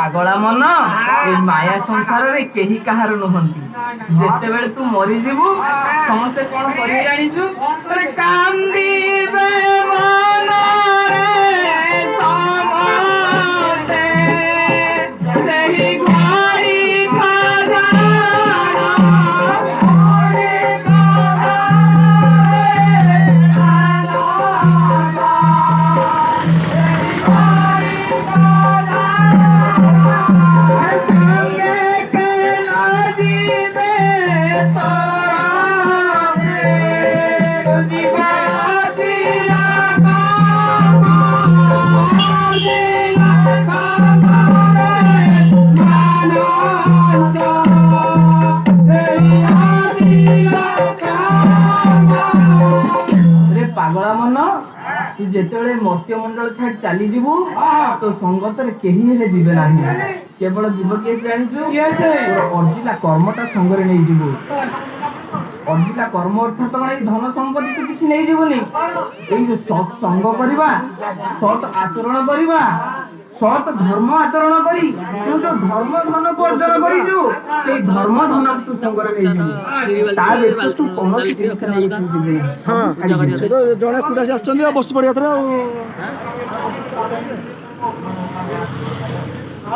पागला मन ए माया संसार रे केही कहार नुहंती जेते बेले तू मरी जीवु समस्ते कोन करि जानिछु तोरे कांदीबे मन रे समस्ते सेही घड़ी पागला मन तू जेते मर्त्य मंडल छाड़ चली जीवु तो संगत रे केही हेले जीवे नाही केवल जीव के जानिछु अर्जिला कर्मटा संगरे नै जीवु अर्जिला कर्म अर्थ तो धन संपत्ति तो किछि नै जीवनी एई जो सत् संग करिबा सत् आचरण करिबा सत धर्म आचरण करी जो जो धर्म धन को अर्जन करिछु सेई धर्म धन तू संगरे नै जीवु ता देखु तू कोन जिनिस नै जीवु हां से तो जणे कुडा से आछन बस पड़िया थरा आ